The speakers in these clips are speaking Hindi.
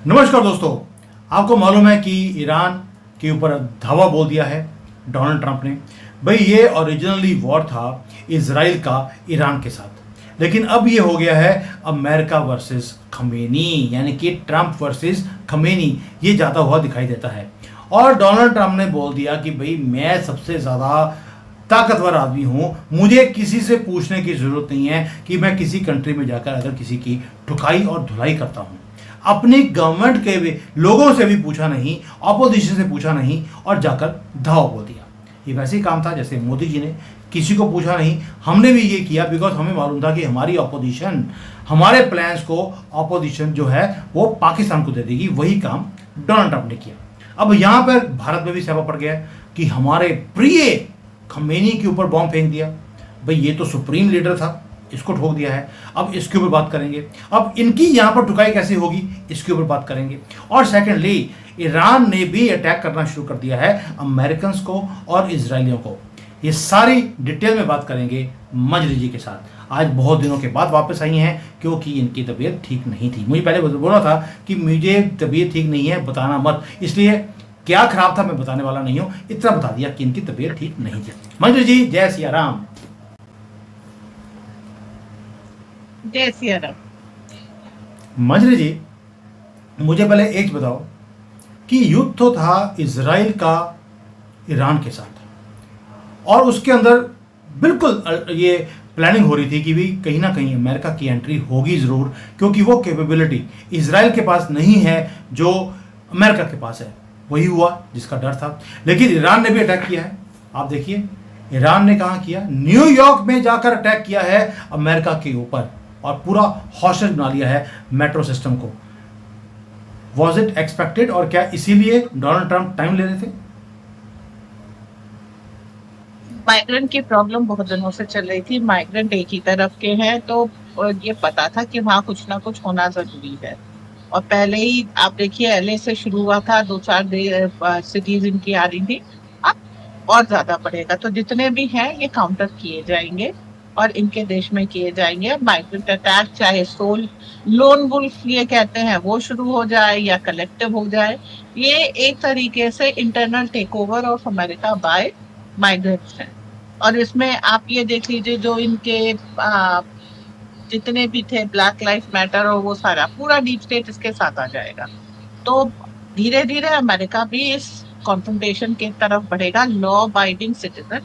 नमस्कार दोस्तों। आपको मालूम है कि ईरान के ऊपर धावा बोल दिया है डोनाल्ड ट्रंप ने। भाई ये ओरिजिनली वॉर था इजराइल का ईरान के साथ, लेकिन अब ये हो गया है अमेरिका वर्सेस खमेनी, यानी कि ट्रंप वर्सेस खमेनी। ये जाता हुआ दिखाई देता है और डोनाल्ड ट्रंप ने बोल दिया कि भाई मैं सबसे ज़्यादा ताकतवर आदमी हूं, मुझे किसी से पूछने की जरूरत नहीं है कि मैं किसी कंट्री में जाकर अगर किसी की ठुकाई और धुलाई करता हूं। अपनी गवर्नमेंट के भी लोगों से भी पूछा नहीं, ऑपोजिशन से पूछा नहीं और जाकर धावा बोल दिया। ये वैसे ही काम था जैसे मोदी जी ने किसी को पूछा नहीं, हमने भी ये किया बिकॉज हमें मालूम था कि हमारी ऑपोजिशन हमारे प्लान्स को ऑपोजिशन जो है वो पाकिस्तान को दे देगी। वही काम डोनाल्ड ट्रंप ने किया। अब यहाँ पर भारत में भी सभा पड़ गया कि हमारे प्रिय खमेनी के ऊपर बॉम्ब फेंक दिया। भाई ये तो सुप्रीम लीडर था, इसको ठोक दिया है। अब इसके ऊपर बात करेंगे, अब इनकी यहां पर ठुकाई कैसे होगी इसके ऊपर बात करेंगे। और सेकेंडली ईरान ने भी अटैक करना शुरू कर दिया है अमेरिकन को और इजरायलियों को। ये सारी डिटेल में बात करेंगे मजरी जी के साथ। आज बहुत दिनों के बाद वापस आई हैं क्योंकि इनकी तबीयत ठीक नहीं थी। मुझे पहले बोला था कि मुझे तबीयत ठीक नहीं है, बताना मत, इसलिए क्या खराब था मैं बताने वाला नहीं हूं। इतना बता दिया कि इनकी तबीयत ठीक नहीं थी। मजरी जी जय सिया राम। जय सिया राम। मजरी जी मुझे पहले एक बताओ कि युद्ध तो था इजराइल का ईरान के साथ और उसके अंदर बिल्कुल ये प्लानिंग हो रही थी कि भी कहीं ना कहीं अमेरिका की एंट्री होगी ज़रूर, क्योंकि वो कैपेबिलिटी इजराइल के पास नहीं है जो अमेरिका के पास है। वही हुआ जिसका डर था। लेकिन ईरान ने भी अटैक किया है। आप देखिए ईरान ने कहाँ किया, न्यूयॉर्क में जाकर अटैक किया है अमेरिका के ऊपर और पूरा हॉस्टेज बना लिया है मेट्रो सिस्टम को। Was it expected? और क्या इसीलिए डोनाल्ड ट्रंप टाइम ले रहे थे? माइग्रेंट की प्रॉब्लम बहुत दिनों से चल रही थी। माइग्रेंट एक ही तरफ के हैं तो ये पता था कि वहाँ कुछ ना कुछ होना जरूरी है। और पहले ही आप देखिए एलए से शुरू हुआ था, 2-4 सिटीज इनकी आ रही थी। अब और ज्यादा बढ़ेगा, तो जितने भी हैं ये काउंटर किए जाएंगे और इनके देश में किए जाएंगे। माइग्रेंट अटैक चाहे सोल लोन वुल्फ ये कहते हैं वो शुरू हो जाए या कलेक्टिव हो जाए, ये एक तरीके से internal take over of America by migrants हैं। और इसमें आप ये देख लीजिए जो इनके जितने भी थे ब्लैक लाइफ मैटर और वो सारा पूरा डीप स्टेट इसके साथ आ जाएगा। तो धीरे धीरे अमेरिका भी इस कॉन्फ्रंटेशन की तरफ बढ़ेगा, law abiding citizen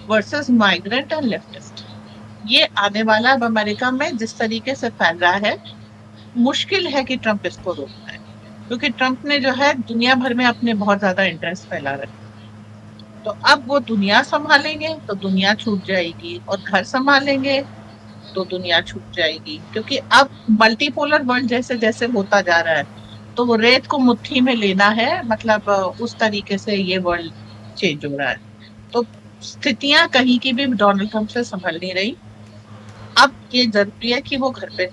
versus migrant and leftist. ये आने वाला अब अमेरिका में जिस तरीके से फैल रहा है, मुश्किल है कि ट्रंप इसको रोक पाए, क्योंकि ट्रंप ने जो है दुनिया भर में अपने बहुत ज्यादा इंटरेस्ट फैला रखे। तो अब वो दुनिया संभालेंगे तो दुनिया छूट जाएगी, और घर संभालेंगे तो दुनिया छूट जाएगी। क्योंकि अब मल्टीपोलर वर्ल्ड जैसे जैसे होता जा रहा है, तो वो रेत को मुट्ठी में लेना है, मतलब उस तरीके से ये वर्ल्ड चेंज हो रहा है। तो स्थितियां कहीं की भी डोनाल्ड ट्रंप से संभल नहीं रही। अब ये जरूरी है कि वो घर पे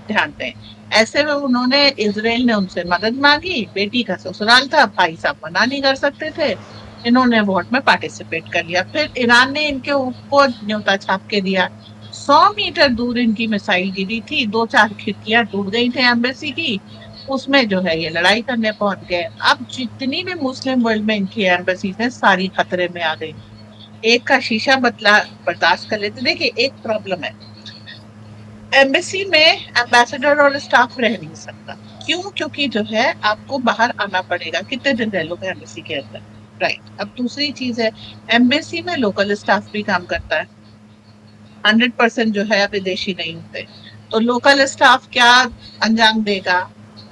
ध्यान दें। ऐसे में उन्होंने इजराइल ने उनसे मदद मांगी, बेटी का ससुराल था, भाई साहब मना नहीं कर सकते थे, इन्होंने वोट में पार्टिसिपेट कर लिया। फिर ईरान ने इनके ऊपर न्योता छाप के दिया। 100 मीटर दूर इनकी मिसाइल गिरी थी, 2-4 खिड़कियां टूट गई थी एम्बेसी की, उसमें जो है ये लड़ाई करने पहुंच गए। अब जितनी भी मुस्लिम वर्ल्ड में इनकी एम्बेसी है सारी खतरे में आ गई। एक का शीशा बदला बर्दाश्त कर लेते। देखिए एक प्रॉब्लम है, एम्बेसी में एम्बेसडर और स्टाफ रह नहीं सकता। क्यों? क्योंकि जो है आपको बाहर आना पड़ेगा। कितने दिन रह लोगे एम्बेसी के अंदर, राइट। अब दूसरी चीज है, एम्बेसी में लोकल स्टाफ भी काम करता है, 100% जो है विदेशी नहीं होते। तो लोकल स्टाफ क्या अंजाम देगा?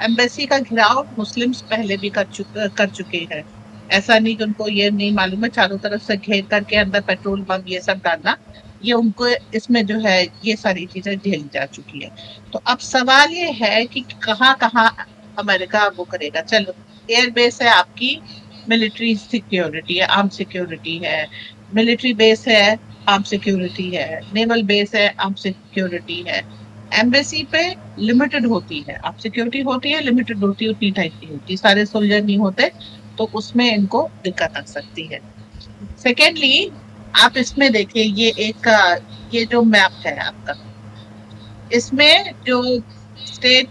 एम्बेसी का घिराव मुस्लिम्स पहले भी कर चुके हैं। ऐसा नहीं कि उनको ये नहीं मालूम है, चारों तरफ से घेर करके अंदर पेट्रोल बम ये सब डालना, ये उनको इसमें जो है ये सारी चीजें झेली जा चुकी है। तो अब सवाल ये है कि कहाँ कहाँ अमेरिका वो करेगा। चलो एयर बेस है आपकी, मिलिट्री सिक्योरिटी है, आर्म सिक्योरिटी है, मिलिट्री बेस है, आर्म सिक्योरिटी है, नेवल बेस है, आर्म सिक्योरिटी है। एम्बेसी पे लिमिटेड होती है, आर्म सिक्योरिटी होती है, लिमिटेड होती है, उतनी टाइप की होती है, सारे सोल्जर नहीं होते, तो उसमें इनको दिक्कत आ सकती है। सेकेंडली आप इसमें देखिए ये जो मैप है आपका, इसमें जो स्टेट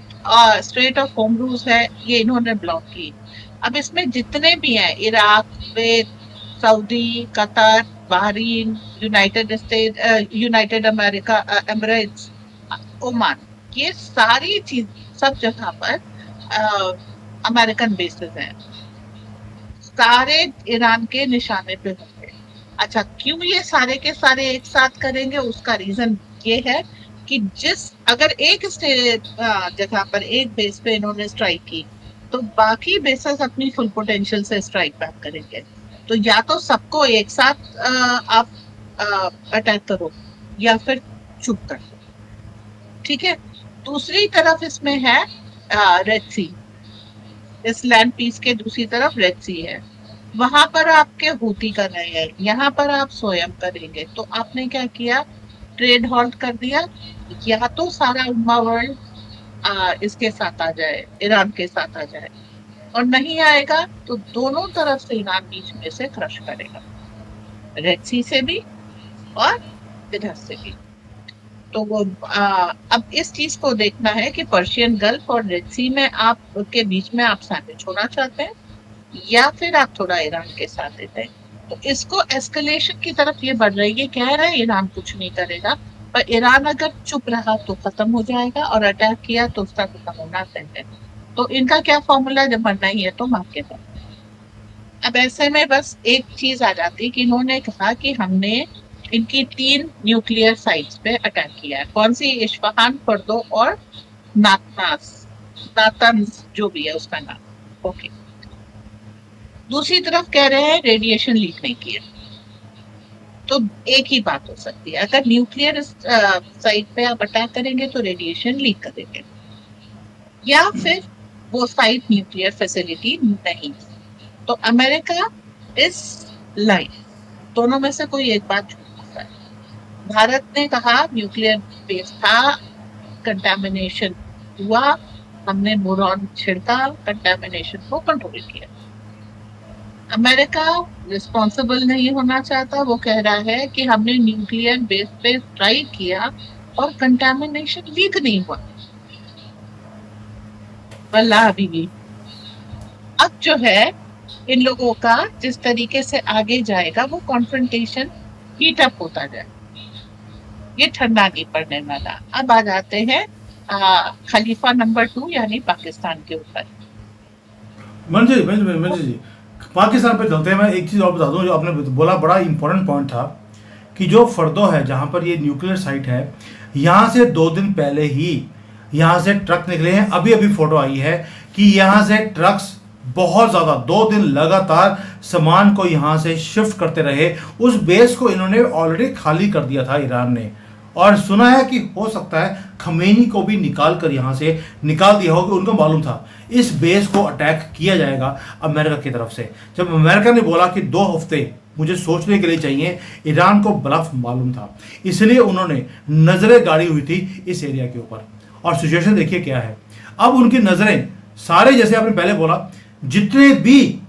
स्ट्रेट ऑफ होर्मुज है, ये इन्होंने ब्लॉक की। अब इसमें जितने भी हैं, Iraq, Kuwait, Saudi, Qatar, Bahrain, United state, United America Emirates, Oman, ये सारी चीज सब जगह पर अमेरिकन बेसेस हैं, सारे ईरान के निशाने पे होंगे। अच्छा, क्यों ये सारे के सारे एक साथ करेंगे? उसका रीजन ये है कि अगर एक जगह पर एक बेस पे इन्होंने स्ट्राइक की, तो बाकी बेसेस अपनी फुल पोटेंशियल से स्ट्राइक बैक करेंगे। तो या तो सबको एक साथ आप अटैक करो, या फिर चुप कर दो, ठीक है। दूसरी तरफ इसमें है रेड सी, इस लैंड पीस के दूसरी तरफ रेड सी है, वहां पर आपके हूती कर रहे हैं, यहाँ पर आप स्वयं करेंगे। तो आपने क्या किया? ट्रेड हॉल्ट कर दिया। या तो सारा उम्मा वर्ल्ड इसके साथ आ जाए, ईरान के साथ आ जाए, और नहीं आएगा तो दोनों तरफ से ईरान बीच में से क्रश करेगा, रेड सी से भी और इधर से भी। तो वो अब इस चीज को देखना है कि पर्शियन गल्फ और रेड सी में आप के बीच में आप सैंडविच होना चाहते हैं, या फिर आप थोड़ा ईरान के साथ देते हैं। तो इसको एस्केलेशन की तरफ ये बढ़ रही है, कह रहे हैं ईरान कुछ नहीं करेगा, पर ईरान अगर चुप रहा तो खत्म हो जाएगा, और अटैक किया तो उसका खत्म होना तय है। तो इनका क्या फॉर्मूला? जब बनना ही है तो मार के दो। अब ऐसे में बस एक चीज आ जाती कि इन्होंने कहा कि हमने इनकी 3 न्यूक्लियर साइट्स पे अटैक किया है। कौन सी? इस्फहान, फर्दो और नातान्स जो भी है उसका नाम। ओके। दूसरी तरफ कह रहे हैं रेडिएशन लीक नहीं किया। तो एक ही बात हो सकती है, अगर न्यूक्लियर साइट पे आप अटैक करेंगे तो रेडिएशन लीक करेंगे, या फिर वो साइट न्यूक्लियर फैसिलिटी नहीं। तो अमेरिका इस लाइन दोनों में से कोई एक बात छूट सकता है। भारत ने कहा न्यूक्लियर बेस था, कंटामिनेशन हुआ, हमने बोरॉन छिड़का, कंटामिनेशन को कंट्रोल किया। अमेरिका रिस्पॉन्सिबल नहीं होना चाहता, वो कह रहा है कि हमने न्यूक्लियर बेस पे स्ट्राइक किया और कंटामिनेशन लीक नहीं हुआ। वल्लाह हबीबी, अब जो है इन लोगों का जिस तरीके से आगे जाएगा वो कॉन्फ्रंटेशन हीट अप होता जाए, ये ठंडा नहीं पड़ने वाला। अब आ जाते हैं खलीफा नंबर 2 यानी पाकिस्तान के ऊपर। मंजू जी, पाकिस्तान पे चलते हैं। मैं एक चीज़ और बता दूं, जो आपने बोला बड़ा इंपॉर्टेंट पॉइंट था कि जो फर्दो है जहाँ पर ये न्यूक्लियर साइट है, यहाँ से 2 दिन पहले ही यहाँ से ट्रक निकले हैं। अभी अभी फोटो आई है कि यहाँ से ट्रक्स बहुत ज़्यादा 2 दिन लगातार सामान को यहाँ से शिफ्ट करते रहे। उस बेस को इन्होंने ऑलरेडी खाली कर दिया था ईरान ने, और सुना है कि हो सकता है खमेनी को भी निकाल कर यहाँ से निकाल दिया हो, कि उनको मालूम था इस बेस को अटैक किया जाएगा अमेरिका की तरफ से। जब अमेरिका ने बोला कि 2 हफ्ते मुझे सोचने के लिए चाहिए, ईरान को ब्लफ मालूम था, इसलिए उन्होंने नज़रें गाड़ी हुई थी इस एरिया के ऊपर। और सिचुएशन देखिए क्या है। अब उनकी नज़रें सारे, जैसे आपने पहले बोला, जितने भी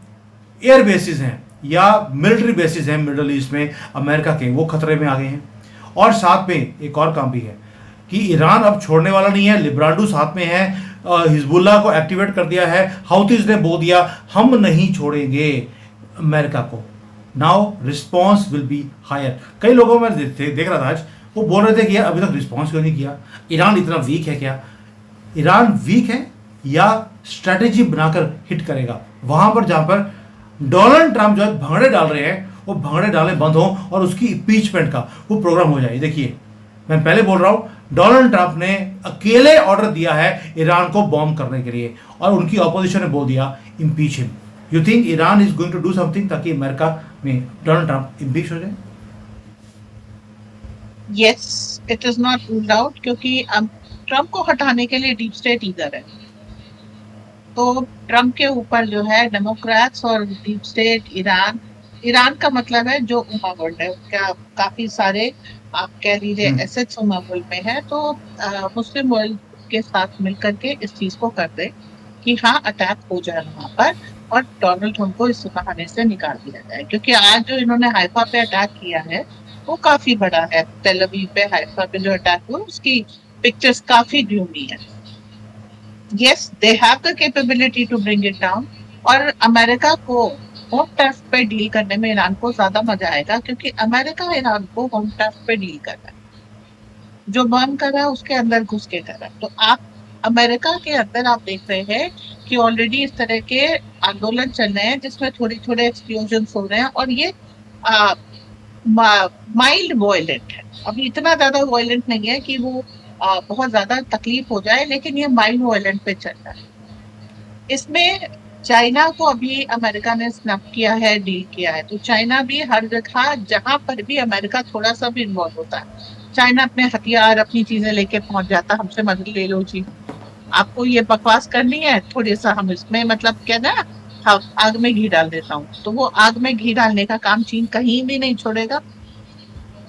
एयर बेसिस हैं या मिलिट्री बेसिस हैं मिडल ईस्ट में अमेरिका के, वो खतरे में आ गए हैं। और साथ में एक और काम भी है कि ईरान अब छोड़ने वाला नहीं है। लिब्राडो साथ में है, हिजबुल्लाह को एक्टिवेट कर दिया है, हाउथीज ने बोल दिया हम नहीं छोड़ेंगे अमेरिका को। Now response will be higher. कई लोगों में देख रहा था आज, वो बोल रहे थे कि यार अभी तक रिस्पॉन्स क्यों नहीं किया, ईरान इतना वीक है क्या? ईरान वीक है या स्ट्रैटेजी बनाकर हिट करेगा वहां पर जहां पर डोनाल्ड ट्रंप जो है भंगड़े डाल रहे हैं, वो भंगड़े डाले बंद हो और उसकी इम्पीचमेंट का वो प्रोग्राम हो जाए। देखिए, मैं पहले बोल रहा हूं, डोनाल्ड ट्रंप ने अकेले ऑर्डर दिया है ईरान को बॉम्ब करने के लिए, और उनकी ऑपोजिशन ने बोल दिया impeach him. You think Iran is going to do something ताकि अमेरिका में डोनाल्ड ट्रंप इम्पीच हो जाए? Yes, it is not ruled out, क्योंकि अब ट्रंप को हटाने के लिए डीप स्टेट इधर है। तो ट्रंप के ऊपर जो है डेमोक्रेट्स और डीप स्टेट, ईरान का मतलब है जो उमा वर्ल्ड है, क्या काफी सारे आप कह लीजिए एसेट्स उमा वर्ल्ड में है। तो मुस्लिम वर्ल्ड के साथ मिलकर के इस चीज को कर दे कि हाँ अटैक हो जाए वहां पर, और डोनाल्ड ट्रंप को इस बहाने से निकाल दिया जाए। क्योंकि आज जो इन्होंने हाइफा पे अटैक किया है वो काफी बड़ा है। तेल अवीव पे, हाइफा पे जो अटैक हुआ उसकी पिक्चर्स काफी ग्लूमी है। yes, they have the capability to bring it down. और अमेरिका को होम टर्फ पे डील करने में ईरान को ज्यादा मजा आएगा, क्योंकि अमेरिका ईरान को होम टर्फ पे डील कर रहा है, जो बर्न कर रहा है उसके अंदर घुस के कर रहा है। तो आप अमेरिका के अंदर आप देख रहे हैं कि ऑलरेडी इस तरह के आंदोलन चल रहे हैं जिसमें थोड़े थोड़े एक्सप्लोजन हो रहे हैं, और ये माइल्ड वॉयलेंट है। अभी इतना ज्यादा वॉयलेंट नहीं है कि वो बहुत ज्यादा तकलीफ हो जाए, लेकिन ये माइल्ड वॉयलेंट पे चल रहा है। इसमें चाइना को अभी अमेरिका ने स्नैप किया है, डील किया है। तो चाइना भी हर जगह जहां पर भी अमेरिका थोड़ा सा भी इन्वॉल्व होता है, चाइना अपने हथियार अपनी चीजें लेके पहुंच जाता, हमसे मदद ले लो जी, आपको ये बकवास करनी है थोड़ी सा, हम इसमें मतलब क्या ना, हाँ, आग में घी डाल देता हूँ। तो वो आग में घी डालने का काम चीन कहीं भी नहीं छोड़ेगा।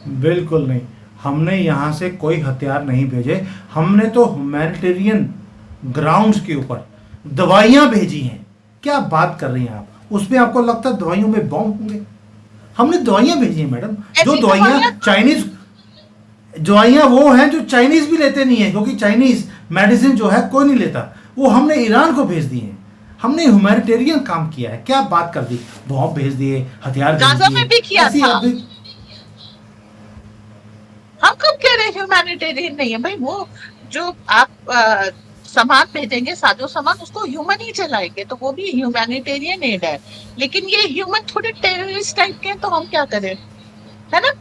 बिल्कुल नहीं, हमने यहाँ से कोई हथियार नहीं भेजे, हमने तो ह्यूमैनिटेरियन ग्राउंड्स के ऊपर दवाइयाँ भेजी हैं। क्या बात कर रही हैं आप? उसमें आपको लगता है दवाइयों में बॉम्ब होंगे? हमने दवाइयाँ भेजी हैं मैडम, जो ऐसी दवाइयाँ दवाइयाँ चाइनीज दवाइयाँ वो हैं जो चाइनीज भी लेते नहीं है, क्योंकि चाइनीज मेडिसिन जो है कोई नहीं लेता, वो हमने ईरान को भेज दी है। हमने ह्यूमैनिटेरियन काम किया है। क्या बात कर दी, बॉम्ब भेज दिए, हथियार भेज गाजा में दिए, भी किया ऐसी था। अभी हम कब कह रहे हैं ह्यूमैनिटेरियन नहीं है भाई? वो जो आप सामान भेजेंगे, साजो सामान, उसको ह्यूमन ही चलाएंगे, तो वो भी ह्यूमैनिटेरियन एड है। लेकिन ये ह्यूमन थोड़े टेररिस्ट टाइप के हैं, तो हम क्या करें, है ना?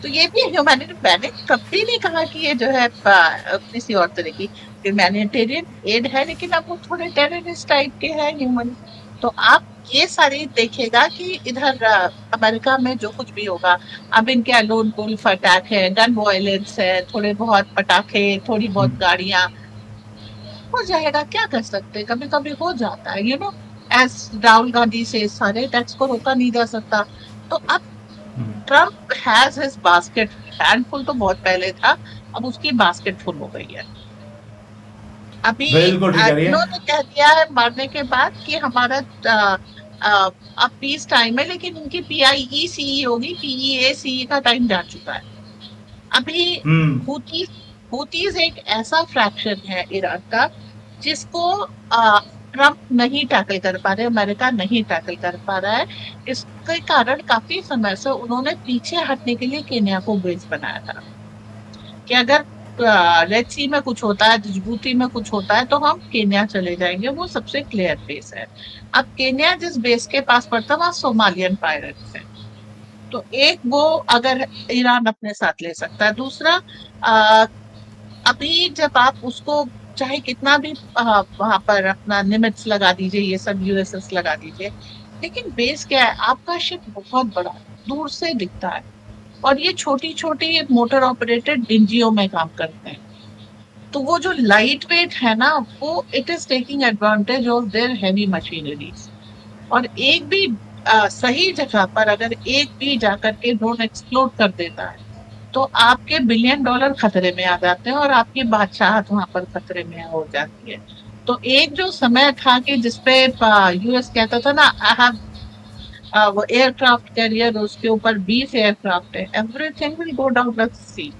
तो ये भी ह्यूमैनिटी, मैंने कभी नहीं कहा कि ये जो है किसी और तरह की ह्यूमैनिटेरियन एड है, लेकिन अब वो थोड़े टेररिस्ट टाइप के हैं ह्यूमन। तो आप ये सारी देखिएगा कि इधर अमेरिका में जो कुछ भी होगा, अब इनके लोन वुल्फ अटैक है, गन वायलेंस है, थोड़े बहुत पटाखे, थोड़ी बहुत गाड़ियां, हो जाएगा, क्या कर सकते हैं, कभी कभी हो जाता है, you know. As Rahul Gandhi से सारे टैक्स को रोका नहीं जा सकता। तो अब Trump has his basket, handful तो बहुत पहले था, अब उसकी बास्केट फुल हो गई है। अभी बिल्कुल ठीक कह रही है। इन्होंने कह दिया है मारने के बाद कि हमारा अब पीस टाइम है, लेकिन उनकी पीआईई सीई होगी, पीईए सीई का टाइम जा चुका है। अभी हुतीज हुतीज एक ऐसा फ्रैक्शन है ईरान का जिसको ट्रम्प नहीं टैकल कर पा रहे, अमेरिका नहीं टैकल कर पा रहा है। इसके कारण काफी समय से उन्होंने पीछे हटने के लिए केन्या को बेस बनाया था कि अगर रेड सी में कुछ होता है, जिबूती में कुछ होता है, तो हम केन्या चले जाएंगे, वो सबसे क्लियर बेस है। अब केन्या जिस बेस के पास पड़ता है वहां सोमालियन पायरेट्स है, तो एक वो अगर ईरान अपने साथ ले सकता है। दूसरा अभी जब आप उसको चाहे कितना भी वहां पर अपना निमिट्स लगा दीजिए, ये सब यूएसएस लगा दीजिए, लेकिन बेस क्या है, आपका शिप बहुत बड़ा दूर से दिखता है, और ये छोटी छोटी मोटर ऑपरेटेड डिंजियों में काम करते हैं। तो वो जो लाइट वेट है ना, वो it is taking advantage of their heavy machineries. और एक भी सही जगह पर अगर एक भी जाकर के ड्रोन एक्सप्लोड कर देता है, तो आपके $1 बिलियन खतरे में आ जाते हैं, और आपकी बादशाहत वहां पर खतरे में हो जाती है। तो एक जो समय था कि जिसपे यूएस कहता था ना, आई हैव वो एयरक्राफ्ट कैरियर, उसके ऊपर 20 एयरक्राफ्ट है, everything will go down the sea,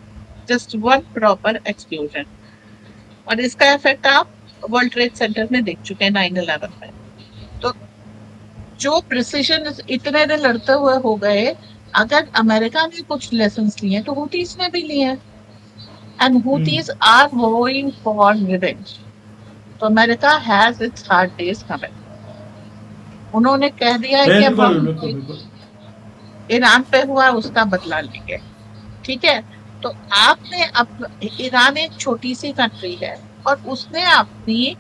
just one proper explosion. और इसका इफेक्ट आप वर्ल्ड ट्रेड सेंटर में देख चुके हैं 9/11 में। तो जो प्रिसीजन इतने दिन लड़ते हुए हो गए, अगर अमेरिका ने कुछ लेसन लिए तो हुतीज ने भी लिए, and Houthis are going for revenge. तो America has its hard days coming. उन्होंने कह दिया है कि अब हम ईरान पे हुआ उसका बदला लेंगे, ठीक है। तो आपने अब, ईरान एक छोटी सी कंट्री है, और उसने अपनी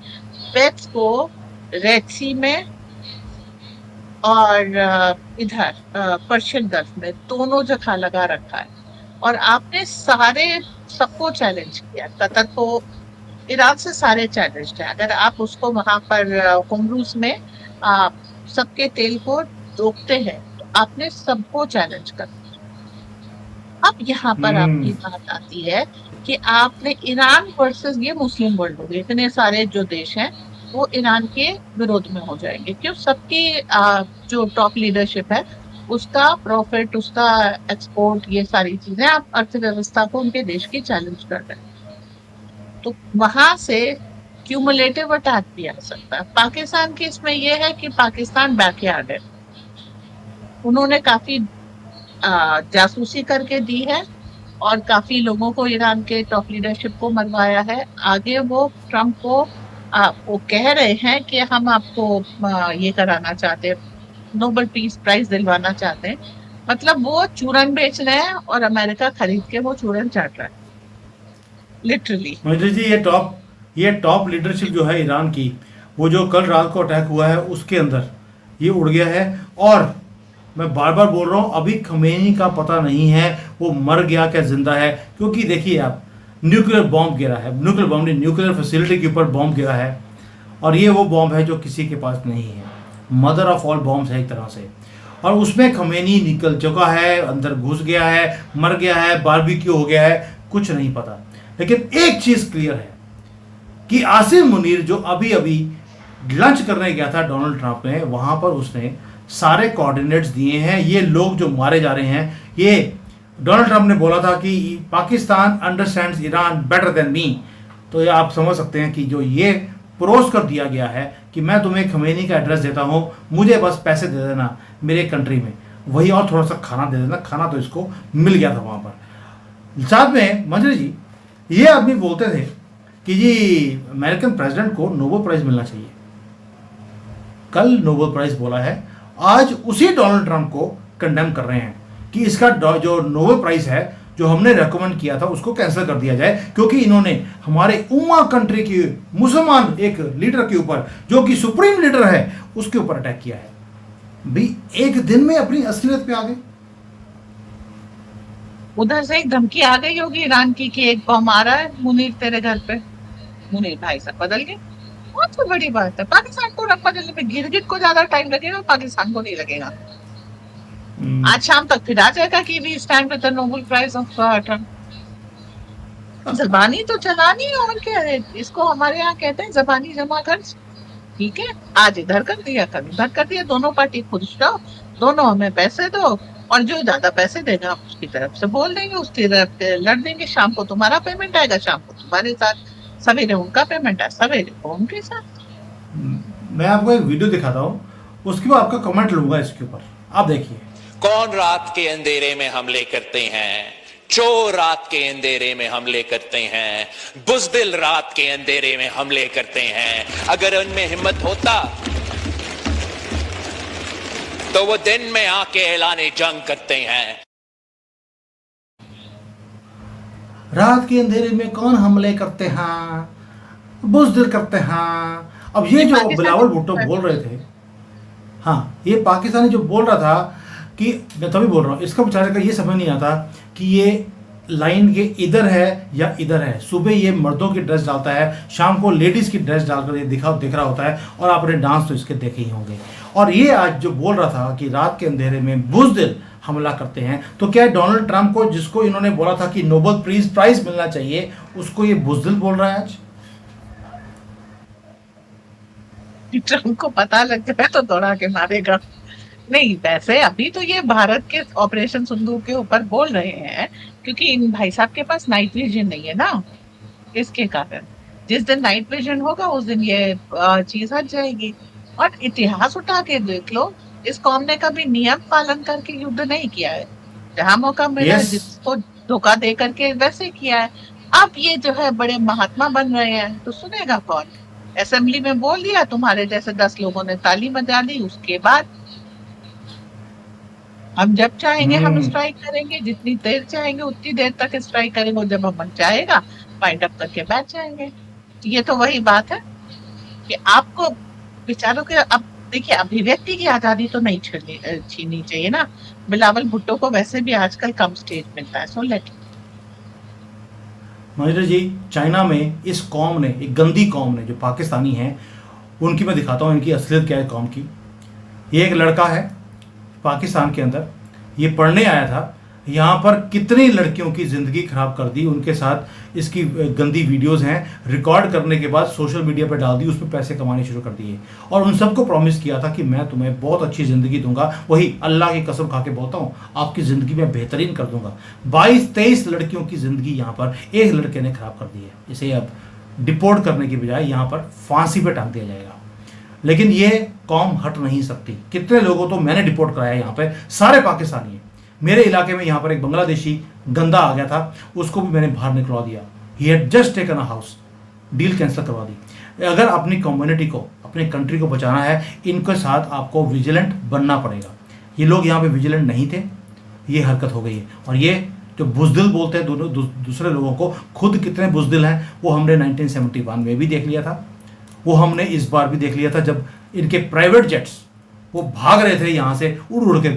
बेट्स को रेड सी में और इधर पर्शियन गल्फ में दोनों जगह लगा रखा है। और आपने सारे सबको चैलेंज किया, कतर को, ईरान से सारे चैलेंज है। अगर आप उसको वहां पर होमरूस में सबके तेल को रोकते हैं, तो आपने सबको चैलेंज कर दिया। अब यहाँ पर आपकी बात आती है कि आपने ईरान वर्सेस ये मुस्लिम वर्ल्ड हो गए, इतने सारे जो देश हैं वो ईरान के विरोध में हो जाएंगे, क्यों? सबकी जो टॉप लीडरशिप है उसका प्रॉफिट, उसका एक्सपोर्ट, ये सारी चीजें आप अर्थव्यवस्था को उनके देश की चैलेंज कर रहे हैं। तो वहां से क्यूमुलेटिव अटैक भी आ सकता है। पाकिस्तान के इसमें यह है कि पाकिस्तान बैकयार्ड है, उन्होंने काफी जासूसी करके दी है और काफी लोगों को ईरान के टॉप लीडरशिप को मरवाया है। आगे वो ट्रम्प को वो कह रहे हैं कि हम आपको ये कराना चाहते हैं, नोबेल पीस प्राइज दिलवाना चाहते हैं। मतलब वो चूरन बेच रहे हैं और अमेरिका खरीद के वो चूरन चाट रहा है लिटरली। मंजरी जी, ये टॉप लीडरशिप जो है ईरान की, वो जो कल रात को अटैक हुआ है उसके अंदर ये उड़ गया है। और मैं बार बार बोल रहा हूँ, अभी खमेनी का पता नहीं है वो मर गया क्या जिंदा है। क्योंकि देखिए आप, न्यूक्लियर बॉम्ब गिरा है, न्यूक्लियर बॉम्ब नहीं, न्यूक्लियर फैसिलिटी के ऊपर बॉम्ब गिरा है। और ये वो बॉम्ब है जो किसी के पास नहीं है, मदर ऑफ ऑल बॉम्ब्स है एक तरह से। और उसमें खमेनी निकल चुका है, अंदर घुस गया है, मर गया है, बारबेक्यू हो गया है, कुछ नहीं पता। लेकिन एक चीज क्लियर है कि आसिम मुनीर जो अभी अभी लंच करने गया था डोनाल्ड ट्रंप ने, वहां पर उसने सारे कोऑर्डिनेट्स दिए हैं। ये लोग जो मारे जा रहे हैं, ये डोनाल्ड ट्रंप ने बोला था कि Pakistan understands Iran better than me. तो ये आप समझ सकते हैं कि जो ये परोस कर दिया गया है कि मैं तुम्हें खमेनी का एड्रेस देता हूं, मुझे बस पैसे दे देना मेरे कंट्री में, वही और थोड़ा सा खाना दे देना। खाना तो इसको मिल गया था वहां पर। साथ में मंजरी जी, ये आदमी बोलते थे कि जी अमेरिकन प्रेसिडेंट को नोबेल प्राइज मिलना चाहिए। कल नोबेल प्राइज बोला है, आज उसी डोनाल्ड ट्रंप को कंडेम कर रहे हैं कि इसका जो नोबेल प्राइज है जो हमने रेकमेंड किया था उसको कैंसिल कर दिया जाए, क्योंकि इन्होंने हमारे उम्मा कंट्री की मुसलमान एक लीडर के ऊपर, जो कि सुप्रीम लीडर है, उसके ऊपर अटैक किया है। भी एक दिन में अपनी असलियत पे आ गए। उधर से एक धमकी आ गई होगी ईरान की कि एक बम आ रहा है मुनीर तेरे घर पे। मुनीर भाई साहब बदल गए, बहुत तो बड़ी बात है। पाकिस्तान को रख बदलने में गिरगिट को ज्यादा टाइम लगेगा, पाकिस्तान को नहीं लगेगा। आज शाम तक फिर आ जाएगा कि we stand with the Nobel prize of Trump. जबानी तो चलानी है, और क्या है, इसको हमारे यहाँ कहते हैं जबानी जमा खर्च। ठीक है, आज इधर कर दिया, कल उधर कर दिया, दोनों पार्टी खुश रहो, दोनों हमें पैसे दो, और जो ज्यादा पैसे देगा आप उसकी तरफ से बोल देंगे, उसकी तरफ लड़ देंगे। शाम को तुम्हारा पेमेंट आएगा, शाम को तुम्हारे साथ, सवेरे उनका पेमेंट है, सवेरे को उनके साथ। मैं आपको एक वीडियो दिखाता हूँ, उसके बाद आपका कमेंट लूंगा इसके ऊपर, आप देखिए। कौन रात के अंधेरे में हमले करते हैं? चोर रात के अंधेरे में हमले करते हैं, बुज़दिल रात के अंधेरे में हमले करते हैं। अगर उनमें हिम्मत होता तो वो दिन में आके ऐलाने जंग करते हैं। रात के अंधेरे में कौन हमले करते हैं, बुज़दिल करते हैं। अब ये जो बिलावल भुट्टो बोल रहे थे, हाँ, ये पाकिस्तानी जो बोल रहा था कि, मैं तभी बोल रहा हूँ, इसका बेचारे का ये समझ नहीं आता कि ये लाइन के इधर है या इधर है। सुबह ये मर्दों की ड्रेस डालता है, शाम को लेडीज़ की ड्रेस डालकर ये दिख रहा होता है, और आपने डांस तो इसके देखे ही होंगे। और ये आज जो बोल रहा था कि रात के अंधेरे में बुज़दिल हमला करते हैं, तो क्या डोनाल्ड ट्रंप को, जिसको इन्होंने बोला था कि नोबेल प्राइज मिलना चाहिए, उसको ये बुज़दिल बोल रहा है आज? ट्रंप को पता लग जाए तो दौड़ा के मारेगा। नहीं, वैसे अभी तो ये भारत के ऑपरेशन सिंदूर के ऊपर बोल रहे हैं, क्योंकि इन भाई साहब के पास नाइट विजन नहीं है ना, इसके कारण। जिस दिन नाइट विजन होगा उस दिन ये चीज हट जाएगी। और इतिहास उठा के देख लो, इस कौम ने कभी नियम पालन करके युद्ध नहीं किया है, जहां मौका मिला जिसको धोखा दे करके वैसे किया है। अब ये जो है बड़े महात्मा बन रहे हैं, तो सुनेगा कौन? असेंबली में बोल दिया, तुम्हारे जैसे 10 लोगों ने ताली बजा दी, उसके बाद हम जब चाहेंगे हम स्ट्राइक करेंगे, जितनी देर चाहेंगे उतनी देर तक स्ट्राइक करेंगे, और जब हम मन चाहेगा फाइट अप करके बैठ जाएंगे। ये तो वही बात है कि आपको बेचारों के, अब देखिए, अभिव्यक्ति की आजादी तो नहीं छीननी चाहिए ना। बिलावल भुट्टो को वैसे भी आजकल कम स्टेज मिलता है, so let. Mahendra ji, China में इस कौम ने, एक गंदी कौम ने जो पाकिस्तानी है, उनकी मैं दिखाता हूँ इनकी असलियत क्या है कौम की। ये एक लड़का है पाकिस्तान के अंदर, ये पढ़ने आया था, यहाँ पर कितनी लड़कियों की ज़िंदगी ख़राब कर दी, उनके साथ इसकी गंदी वीडियोस हैं, रिकॉर्ड करने के बाद सोशल मीडिया पर डाल दी, उस पर पैसे कमाने शुरू कर दिए, और उन सबको प्रॉमिस किया था कि मैं तुम्हें बहुत अच्छी ज़िंदगी दूंगा। वही अल्लाह की कसम खा के बोलता हूँ, आपकी ज़िंदगी में बेहतरीन कर दूंगा। 22-23 लड़कियों की ज़िंदगी यहाँ पर एक लड़के ने ख़राब कर दी है। इसे अब डिपोर्ट करने की बजाय यहाँ पर फांसी पे टांग दिया जाएगा। लेकिन ये कौम हट नहीं सकती। कितने लोगों तो मैंने डिपोर्ट कराया यहाँ पे, सारे पाकिस्तानी हैं। मेरे इलाके में यहाँ पर एक बांग्लादेशी गंदा आ गया था, उसको भी मैंने बाहर निकलवा दिया। He had just taken a house, deal cancel करवा दी। अगर अपनी कम्युनिटी को, अपनी कंट्री को बचाना है, इनके साथ आपको विजिलेंट बनना पड़ेगा। ये लोग यहाँ पे विजिलेंट नहीं थे, ये हरकत हो गई है। और ये जो बुजदिल बोलते हैं दोनों दूसरे लोगों को, खुद कितने बुजदिल हैं वो हमने 1971 में भी देख लिया था, वो हमने इस बार भी देख लिया था जब इनके प्राइवेट जेट्स वो भाग रहे थे यहाँ से उड़ उड़ के,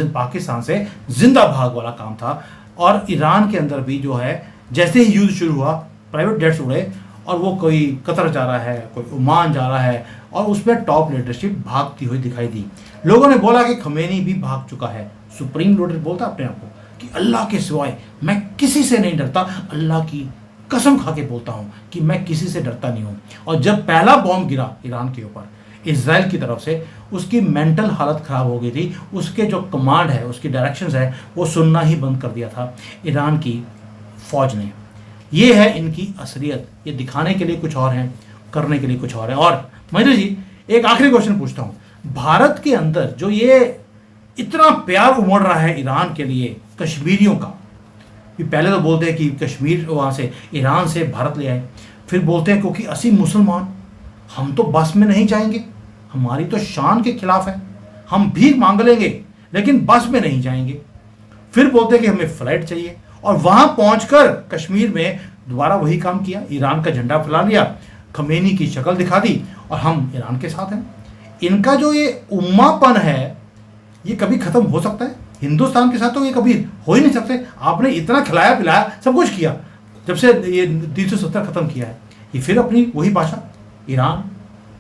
पाकिस्तान से जिंदा भाग वाला काम था। और ईरान के अंदर भी जो है, जैसे ही युद्ध शुरू हुआ प्राइवेट जेट्स उड़े, और वो कोई कतर जा रहा है, कोई ओमान जा रहा है, और उसमें टॉप लीडरशिप भागती हुई दिखाई दी। लोगों ने बोला कि खमेनी भी भाग चुका है। सुप्रीम लीडर बोलता अपने आप को कि अल्लाह के सिवाय मैं किसी से नहीं डरता, अल्लाह की कसम खा के बोलता हूँ कि मैं किसी से डरता नहीं हूँ। और जब पहला बॉम्ब गिरा ईरान के ऊपर इजराइल की तरफ से, उसकी मेंटल हालत ख़राब हो गई थी। उसके जो कमांड है, उसकी डायरेक्शंस है, वो सुनना ही बंद कर दिया था ईरान की फ़ौज ने। ये है इनकी असलियत। ये दिखाने के लिए कुछ और है, करने के लिए कुछ और है। और महेंद्र जी, एक आखिरी क्वेश्चन पूछता हूँ। भारत के अंदर जो ये इतना प्यार उमड़ रहा है ईरान के लिए कश्मीरियों का, कि पहले तो बोलते हैं कि कश्मीर वहाँ से ईरान से भारत ले आए, फिर बोलते हैं क्योंकि 80 मुसलमान, हम तो बस में नहीं जाएंगे, हमारी तो शान के खिलाफ है, हम भीख मांग लेंगे लेकिन बस में नहीं जाएंगे। फिर बोलते हैं कि हमें फ्लाइट चाहिए, और वहां पहुंचकर कश्मीर में दोबारा वही काम किया, ईरान का झंडा फैला लिया, खमेनी की शक्ल दिखा दी, और हम ईरान के साथ हैं। इनका जो ये उम्मापन है, ये कभी खत्म हो सकता है? हिंदुस्तान के साथ तो ये कभी हो ही नहीं सकते। आपने इतना खिलाया पिलाया, सब कुछ किया, जब से ये 370 खत्म किया है, ये फिर अपनी वही भाषा, ईरान,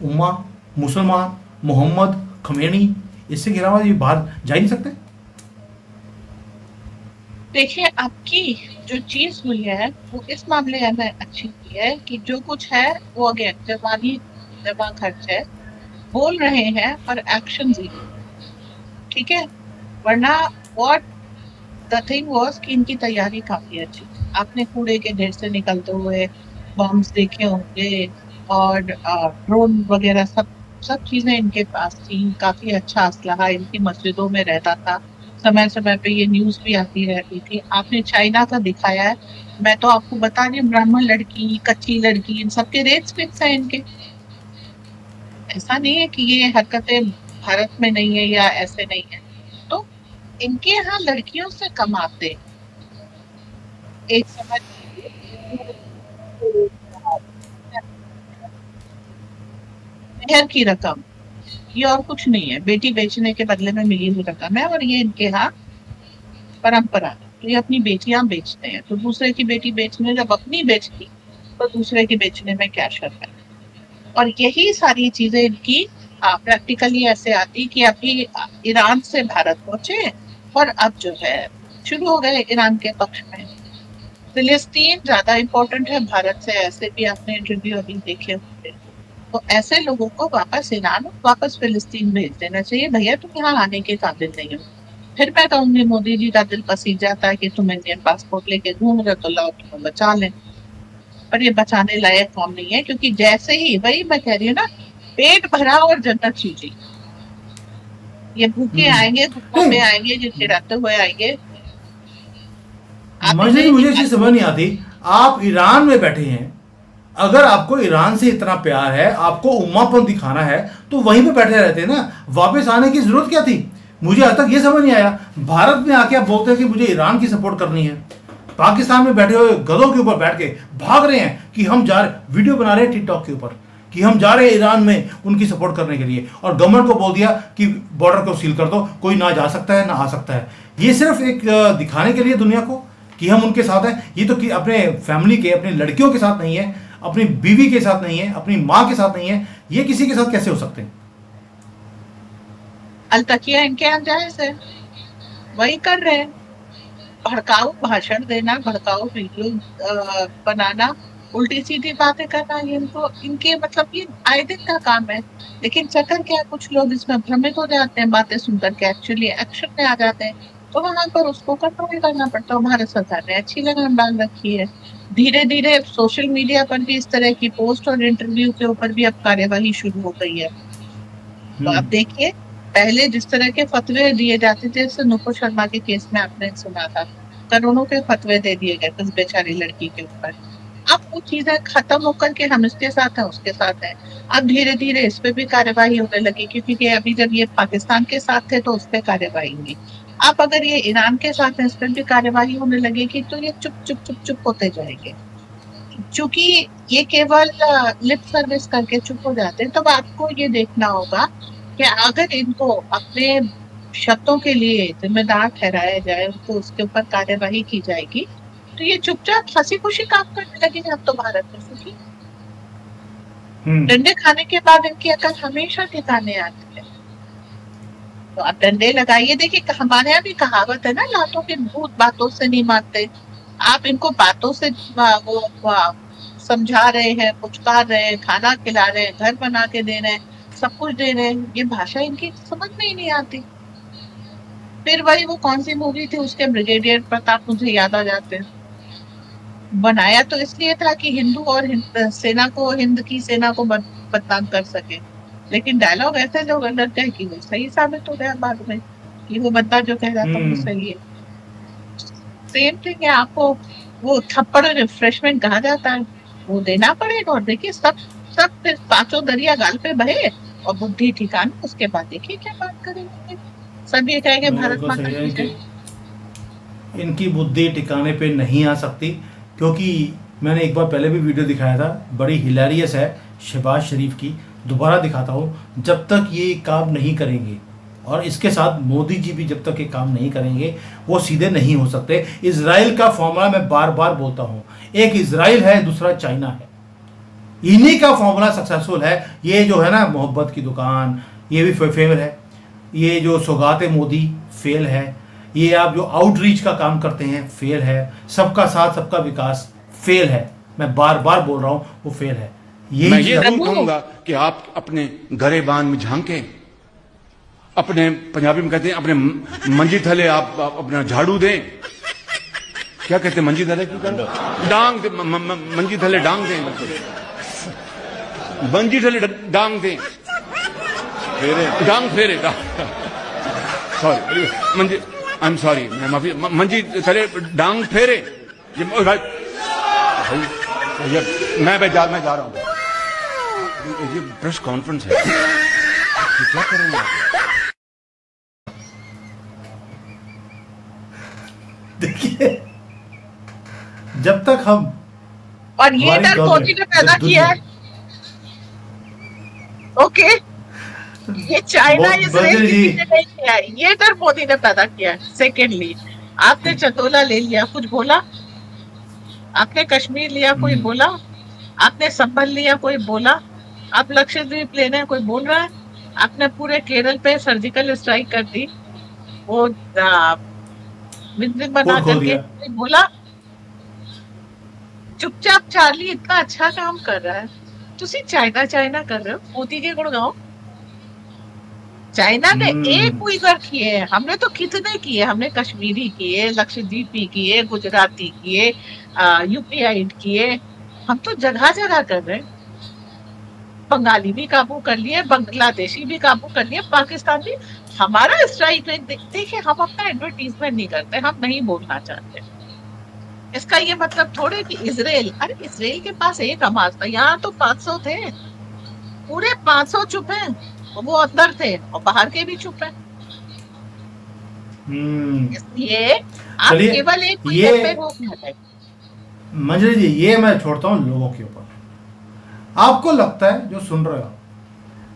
उम्मा, मुसलमान, मोहम्मद, खमेनी, इससे के अलावा ये बाहर जा ही नहीं सकते। देखिए, आपकी जो चीज हुई है वो इस मामले में अच्छी हुई है कि जो कुछ है वो अगेन जबानी जबान खर्च है, बोल रहे हैं पर एक्शन जीरो, ठीक है। वरना व्हाट द थिंग वाज कि इनकी तैयारी काफी अच्छी थी। आपने कूड़े के ढेर से निकलते हुए बम्स देखे होंगे, और ड्रोन वगैरह सब चीजें इनके पास थी। काफी अच्छा असलहा इनकी मस्जिदों में रहता था, समय समय पे ये न्यूज भी आती रहती थी। आपने चाइना का दिखाया है, मैं तो आपको बता रही हूँ, ब्राह्मण लड़की, कच्ची लड़की, इन सबके रेट्स फिक्स है इनके। ऐसा नहीं है कि ये हरकतें भारत में नहीं है या ऐसे नहीं है। तो इनके यहाँ लड़कियों से कमाते एक समझ मेहर की रकम, ये और कुछ नहीं है, बेटी बेचने के बदले में मिली हुई रकम है। और ये इनके यहाँ परंपरा है, तो ये अपनी बेटियां बेचते हैं। तो दूसरे की बेटी बेचने, जब अपनी बेचती तो दूसरे की बेचने में क्या शर्म है। और यही सारी चीजें इनकी प्रैक्टिकली ऐसे आती कि अभी ईरान से भारत पहुंचे, और अब जो है शुरू हो गए ईरान के पक्ष में। फिलिस्तीन ज्यादा इम्पोर्टेंट है भारत से, ऐसे भी आपने इंटरव्यू अभी देखे होंगे। तो ऐसे लोगों को वापस ईरान, वापस फिलिस्तीन भेज देना चाहिए। भैया तुम यहाँ आने के काबिल नहीं हो। फिर मैं कहूंगी मोदी जी का दिल पसीज जाता है कि तुम इंडियन पासपोर्ट लेके घूम रहे हो, तो लाओ तुम्हें बचा लें। पर ये बचाने लायक काम नहीं है, क्योंकि जैसे ही, वही मैं कह रही हूँ ना, पेट भरा और जन्नत चीजी, ये भूखे आएंगे, भूखों में आएंगे, जिनके रहते हुए आएंगे। मुझे चीज समझ नहीं आती। आप ईरान में बैठे हैं, अगर आपको ईरान से इतना प्यार है, आपको उम्मापन दिखाना है, तो वहीं पे बैठे रहते हैं ना, वापस आने की जरूरत क्या थी? मुझे आज तक ये समझ नहीं आया। भारत में आके आप बोलते हैं कि मुझे ईरान की सपोर्ट करनी है, पाकिस्तान में बैठे हुए गधों के ऊपर बैठ के भाग रहे हैं कि हम जा रहे, वीडियो बना रहे हैं टिकटॉक के ऊपर कि हम जा रहे हैं ईरान में उनकी सपोर्ट करने के लिए, और गवर्नमेंट को बोल दिया कि बॉर्डर को सील कर दो, कोई ना जा सकता है ना आ सकता है। ये सिर्फ एक दिखाने के लिए दुनिया को कि हम उनके साथ हैं। ये तो कि अपने फैमिली के, अपनी लड़कियों के साथ नहीं है, अपनी बीवी के साथ नहीं है, अपनी माँ के साथ नहीं है। ये किसी के साथ कैसे हो सकते हैं? अलतकिया इनके यहाँ जायज है, वही कर रहे हैं। भड़काऊ भाषण देना, भड़काऊ वीडियो बनाना, उल्टी सीधी बातें करना, ये इनको, इनके मतलब ये आए दिन का काम है। लेकिन चक्कर क्या, कुछ लोग इसमें भ्रमित हो जाते हैं बातें सुनकर के, एक्चुअली एक्शन में आ जाते हैं। तो वहां पर उसको कंट्रोल करना पड़ता है। भारत सरकार ने अच्छी लगाम डाल रखी है। धीरे धीरे सोशल मीडिया पर भी इस तरह की पोस्ट और इंटरव्यू के ऊपर भी अब कार्यवाही शुरू हो गई है। तो आप देखिए, पहले जिस तरह के फतवे दिए जाते थे, जैसे नुपुर शर्मा के केस में आपने सुना था, करोड़ों के फतवे दे दिए गए उस बेचारी लड़की के ऊपर। अब वो चीजें खत्म होकर के हम इसके साथ हैं, उसके साथ हैं। अब धीरे धीरे इस पे भी कार्यवाही होने लगी, क्योंकि अभी जब ये पाकिस्तान के साथ थे तो उस पर कार्यवाही हुई। अब अगर ये ईरान के साथ है, इस पर भी कार्यवाही होने लगेगी, तो ये चुप चुप चुप चुप होते जाएंगे। क्योंकि ये केवल लिप सर्विस करके चुप हो जाते हैं। तब आपको ये देखना होगा कि अगर इनको अपने शब्दों के लिए जिम्मेदार ठहराया जाए, उनको उसके ऊपर कार्यवाही की जाएगी, तो ये चुपचाप हंसी खुशी काम करने लगेंगे। अब तो भारत में क्योंकि डंडे खाने के बाद इनकी अकल हमेशा ठिकाने आती है। तो आप डंडे लगाइए। देखिए, हमारे यहाँ भी कहावत है ना, लातों के भूत बातों से नहीं मानते। आप इनको बातों से वो समझा रहे हैं, पुचकार रहे हैं, खाना खिला रहे हैं, घर बना के दे रहे हैं, सब कुछ दे रहे हैं, ये भाषा इनकी समझ में ही नहीं आती। फिर वही वो कौन सी मूवी थी, उसके ब्रिगेडियर प्रताप मुझे याद आ जाते हैं। बनाया तो इसलिए था कि हिंदू और सेना को, हिंद की सेना को बदनाम कर सके, लेकिन डायलॉग ऐसे लोग अंदर गए कि वो सही साबित हो गया बाद में कि वो बंदा जो कह रहा था वो सही है। सेम थिंग है, आपको वो थप्पड़ रिफ्रेशमेंट कहा जाता है, वो देना पड़ेगा। और देखिए, सब फिर पांचों दरिया गाल पे बहे और बुद्धि ठिकाने, उसके बाद देखिए क्या बात करेंगे। सब ये कहेंगे भारत माता की जय। इनकी बुद्धि ठिकाने पे नहीं आ सकती, क्योंकि मैंने एक बार पहले भी वीडियो दिखाया था, बड़ी हिलेरियस है शहबाज शरीफ की। दोबारा दिखाता हूँ। जब तक ये काम नहीं करेंगे, और इसके साथ मोदी जी भी जब तक ये काम नहीं करेंगे, वो सीधे नहीं हो सकते। इजराइल का फॉर्मूला मैं बार बार बोलता हूँ, एक इजराइल है, दूसरा चाइना है। इन्हीं का फॉर्मूला सक्सेसफुल है। ये जो है ना मोहब्बत की दुकान, ये भी फेल है। ये जो सौगाते मोदी फेल है। ये आप जो आउटरीच का काम करते हैं फेल है। सबका साथ सबका विकास फेल है। मैं बार बार बोल रहा हूँ, वो फेल है। मैं ये जरूर कहूंगा कि आप अपने गरेबान में झांके, अपने पंजाबी में कहते हैं अपने मंजी थले आप अपना झाड़ू दें। क्या कहते हैं मंजी थले की डांग दे, मंजी थले डांग दें, मंजी थले डांग दें, डांग फेरे, sorry Manji, I am sorry, मैं माफी, मंजी थले डांग फेरे। मैं जा रहा हूँ, ये प्रेस कॉन्फ्रेंस है, क्या करेंगे आप? देखिए, जब तक हम, और ये डर मोदी ने पैदा किया है। ओके, ये चाइना इसराइल किसी ने नहीं किया है, ये डर मोदी ने पैदा किया है। सेकेंडली, आपने चंदोला ले लिया, कुछ बोला? आपने कश्मीर लिया, कोई बोला? आपने संभल लिया, कोई बोला? आप लक्षद्वीप ले रहे हैं, कोई बोल रहा है? आपने पूरे केरल पे सर्जिकल स्ट्राइक कर दी, वो बना करके, कोई बोला? चुपचाप चार्ली इतना अच्छा काम कर रहा है, तुसी चाइना चाइना कर रहे हो। मोदी के गुण गाओ। चाइना ने एक उइगर किए, हमने तो कितने किए, हमने कश्मीरी किए, लक्षद्वीपी किए, गुजराती किए, यूपीआई किए, हम तो जगह जगह कर रहे हैं। बंगाली भी काबू कर लिए, बांग्लादेशी भी काबू कर लिए, पाकिस्तान भी। हमारा स्ट्राइक रेट देखिए, हम अपना एडवर्टीजमेंट नहीं करते, हम नहीं बोलना चाहते। इसका ये मतलब थोड़े कि इजराइल, अरे इजराइल के पास एक हमास था, यहाँ तो 500 थे, पूरे 500 चुप हैं, वो अंदर थे और बाहर के भी चुप हैं। इसलिए आप केवल एक पे रोक न। मंजरी जी, ये मैं छोड़ता हूँ लोगों के ऊपर। आपको लगता है, जो सुन रहे हो,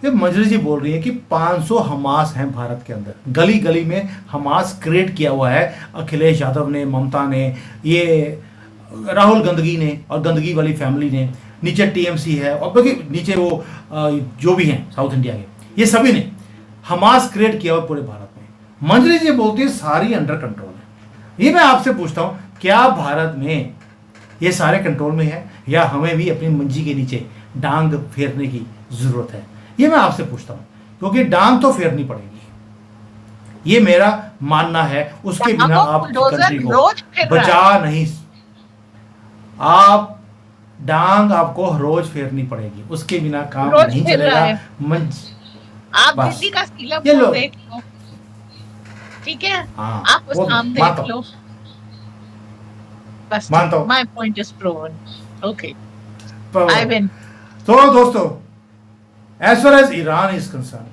ये मंजरी जी बोल रही है कि 500 हमास हैं भारत के अंदर, गली गली में हमास क्रिएट किया हुआ है अखिलेश यादव ने, ममता ने, ये राहुल गंदगी ने और गंदगी वाली फैमिली ने, नीचे टीएमसी है और बाकी नीचे वो जो भी हैं साउथ इंडिया के, ये सभी ने हमास क्रिएट किया हुआ पूरे भारत में। मंजरी जी बोलती है सारी अंडर कंट्रोल है। ये मैं आपसे पूछता हूँ, क्या भारत में ये सारे कंट्रोल में है, या हमें भी अपनी मंजी के नीचे डांग फेरने की जरूरत है? ये मैं आपसे पूछता हूं, क्योंकि डांग तो फेरनी पड़ेगी, ये मेरा मानना है। उसके बिना आप कंट्री को बचा नहीं, आप डांग आपको रोज फेरनी पड़ेगी, उसके बिना काम रोज नहीं फेर रहा चलेगा। है। मंच आप बस। दिल्ली का सीएम ये लो। को देख लो, ठीक है, हाँ, आप वो उस नाम मानता देख हूं। लो, बस मानता हूं। My point is proven. Okay, पर- आई विन। तो दोस्तों, as far as Iran is concern,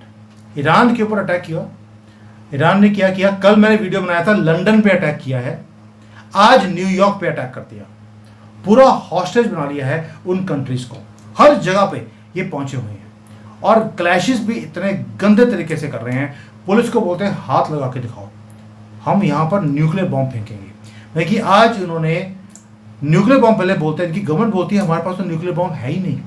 Iran के ऊपर अटैक किया। ईरान ने क्या किया, कल मैंने वीडियो बनाया था, लंदन पे अटैक किया है, आज न्यूयॉर्क पे अटैक कर दिया, पूरा हॉस्टेज बना लिया है उन कंट्रीज को। हर जगह पे ये पहुंचे हुए हैं और क्लैशेस भी इतने गंदे तरीके से कर रहे हैं। पुलिस को बोलते हैं हाथ लगा के दिखाओ, हम यहां पर न्यूक्लियर बॉम्ब फेंकेंगे। देखिए आज उन्होंने न्यूक्लियर बॉम्ब, पहले बोलते हैं, इनकी गवर्नमेंट बोलती है हमारे पास तो न्यूक्लियर बॉम्ब है ही नहीं,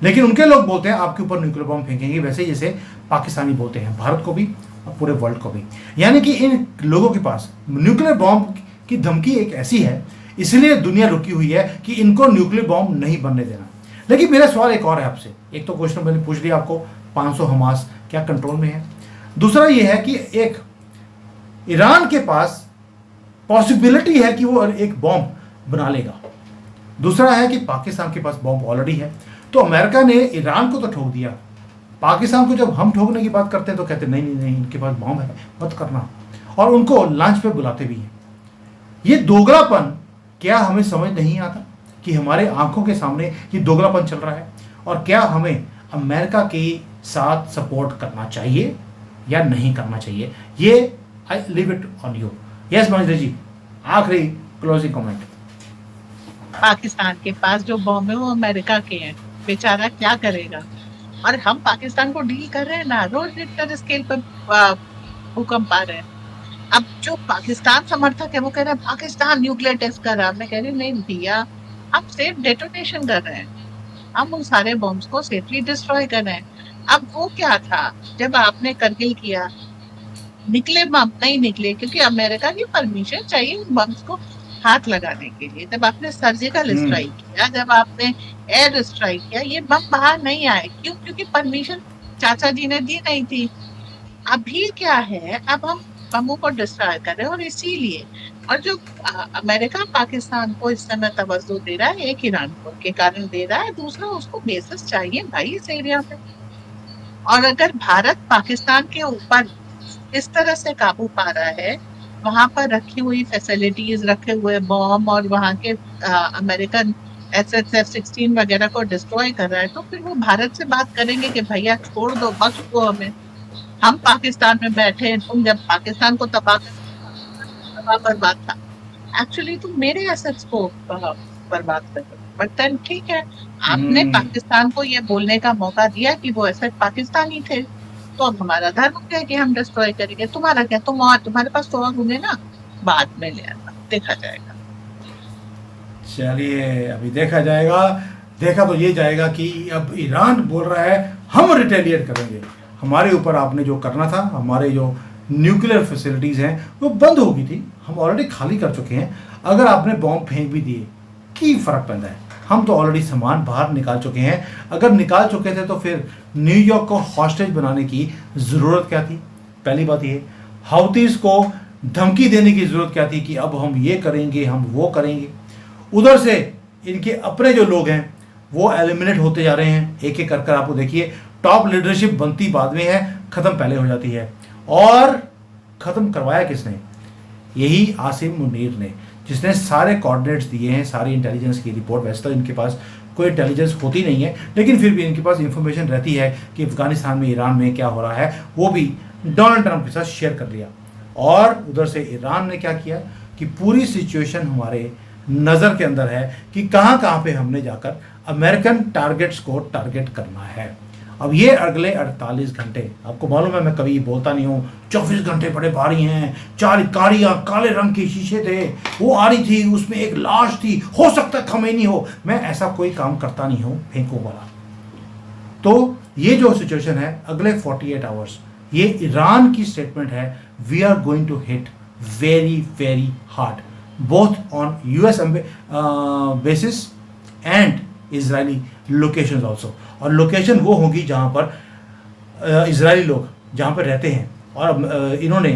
लेकिन उनके लोग बोलते हैं आपके ऊपर न्यूक्लियर बॉम्ब फेंकेंगे, वैसे ही जैसे पाकिस्तानी बोलते हैं, भारत को भी और पूरे वर्ल्ड को भी। यानी कि इन लोगों के पास न्यूक्लियर बॉम्ब की धमकी एक ऐसी है, इसलिए दुनिया रुकी हुई है कि इनको न्यूक्लियर बॉम्ब नहीं बनने देना। लेकिन मेरा सवाल एक और है आपसे, एक तो क्वेश्चन मैंने पूछ लिया आपको, 500 हमास क्या कंट्रोल में है? दूसरा ये है कि एक ईरान के पास पॉसिबिलिटी है कि वो एक बॉम्ब बना लेगा, दूसरा है कि पाकिस्तान के पास बॉम्ब ऑलरेडी है। तो अमेरिका ने ईरान को तो ठोक दिया, पाकिस्तान को जब हम ठोकने की बात करते हैं तो कहते नहीं नहीं नहीं इनके पास बॉम्ब है, मत करना, और उनको लॉन्च पे बुलाते भी हैं। ये दोगलापन क्या हमें समझ नहीं आता कि हमारे आंखों के सामने ये दोगलापन चल रहा है, और क्या हमें अमेरिका के साथ सपोर्ट करना चाहिए या नहीं करना चाहिए? ये I leave it on you. Yes Mahendra ji, आखिरी क्लोजिंग कमेंट। पाकिस्तान के पास जो बॉम्ब है वो अमेरिका के हैं, बेचारा क्या करेगा? और हम पाकिस्तान को डील कर रहे हैं ना, रोज रिक्टर स्केल पे भूकंप आ रहे हैं। अब जो पाकिस्तान समर्थक है वो कह रहे हैं पाकिस्तान न्यूक्लियर टेस्ट कर रहा है। मैं कह रही नहीं भैया, हम सेफ डेटोनेशन कर रहे हैं, हम उन सारे बॉम्ब्स को सेफली डिस्ट्रॉय कर रहे हैं। अब वो क्या था, जब आपने करगिल किया, निकले बम नहीं निकले क्योंकि अमेरिका की परमिशन चाहिए उन बम्स को हाथ लगाने के लिए। जब आपने सर्जिकल स्ट्राइक किया, जब आपने एयर स्ट्राइक किया, ये बम बाहर नहीं आए। क्यों? क्योंकि परमिशन चाचा जी ने दी नहीं थी। अभी क्या है, अब हम बमों को डिस्ट्रॉय कर रहे हैं, और इसीलिए, और जो अमेरिका पाकिस्तान को इस समय तवज्जो दे रहा है, एक ईरान को के कारण दे रहा है, दूसरा उसको बेसिस चाहिए भाई इस एरिया में। और अगर भारत पाकिस्तान के ऊपर इस तरह से काबू पा रहा है, वहां पर रखी हुई फैसिलिटीज, रखे हुए बॉम्ब और वहां के अमेरिकन SF-16 वगैरह को डिस्ट्रॉय कर रहा है, तो फिर वो भारत से बात करेंगे कि भैया छोड़ दो, बख्श दो हमें, हम पाकिस्तान में बैठे, तुम जब पाकिस्तान को तबाह बर्बाद था, एक्चुअली तुम मेरे एसेट्स को बर्बाद कर दो। बट देन ठीक है, आपने पाकिस्तान को ये बोलने का मौका दिया कि वो एसेट पाकिस्तानी थे, तो अब हमारा धर्म क्या है कि हम डिस्ट्रॉय करेंगे। तुम्हारा क्या, तुम्हारे पास तो और होंगे ना, बाद में ले आना, देखा जाएगा। चलिए अभी देखा जाएगा। देखा तो ये जाएगा कि अब ईरान बोल रहा है हम रिटेलिएट करेंगे, हमारे ऊपर आपने जो करना था, हमारे जो न्यूक्लियर फैसिलिटीज़ हैं वो बंद हो गई थी, हम ऑलरेडी खाली कर चुके हैं। अगर आपने बॉम्ब फेंक भी दिए की फ़र्क पैदा है, हम तो ऑलरेडी सामान बाहर निकाल चुके हैं। अगर निकाल चुके थे तो फिर न्यूयॉर्क को हॉस्टेज बनाने की ज़रूरत क्या थी? पहली बात ये, हाउतीज़ को धमकी देने की ज़रूरत क्या थी कि अब हम ये करेंगे, हम वो करेंगे? उधर से इनके अपने जो लोग हैं वो एलिमिनेट होते जा रहे हैं, एक एक कर आपको देखिए। टॉप लीडरशिप बनती बाद में है, ख़त्म पहले हो जाती है। और ख़त्म करवाया किसने? यही आसिम मुनीर ने, जिसने सारे कोऑर्डिनेट्स दिए हैं, सारी इंटेलिजेंस की रिपोर्ट। वैसे तो इनके पास कोई इंटेलिजेंस होती नहीं है, लेकिन फिर भी इनके पास इंफॉर्मेशन रहती है कि अफगानिस्तान में, ईरान में क्या हो रहा है, वो भी डोनाल्ड ट्रंप के साथ शेयर कर लिया। और उधर से ईरान ने क्या किया कि पूरी सिचुएशन हमारे नज़र के अंदर है कि कहाँ कहाँ पे हमने जाकर अमेरिकन टारगेट्स को टारगेट करना है। अब ये अगले 48 घंटे, आपको मालूम है मैं कभी बोलता नहीं हूँ, 24 घंटे बड़े भारी हैं। 4 गाड़ियाँ काले रंग के शीशे थे, वो आ रही थी, उसमें एक लाश थी, हो सकता है खमैनी हो। मैं ऐसा कोई काम करता नहीं हूँ फेंको वाला। तो ये जो सिचुएशन है अगले 48 आवर्स, ये ईरान की स्टेटमेंट है, we are going to hit very very hard both on US bases and Israeli locations also. और लोकेशन वो होगी जहाँ पर इजरायली लोग जहाँ पर रहते हैं। और इन्होंने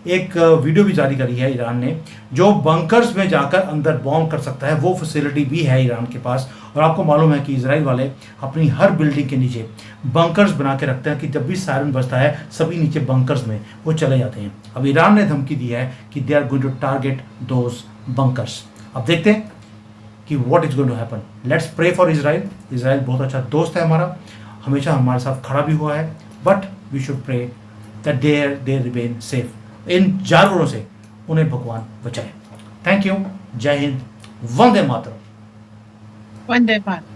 एक वीडियो भी जारी करी है ईरान ने, जो बंकर्स में जाकर अंदर बॉम्ब कर सकता है, वो फैसिलिटी भी है ईरान के पास। और आपको मालूम है कि इजराइल वाले अपनी हर बिल्डिंग के नीचे बंकर्स बना के रखते हैं कि जब भी सायरन बजता है सभी नीचे बंकर्स में वो चले जाते हैं। अब ईरान ने धमकी दी है कि they are going to target those bunkers. अब देखते हैं कि what is going to happen. Let's pray for Israel. Israel बहुत अच्छा दोस्त है हमारा, हमेशा हमारे साथ खड़ा भी हुआ है, but we should pray that they remain safe. इन जानवरों से उन्हें भगवान बचाए। Thank you. जय हिंद। वंदे मातरम। वंदे मातरम।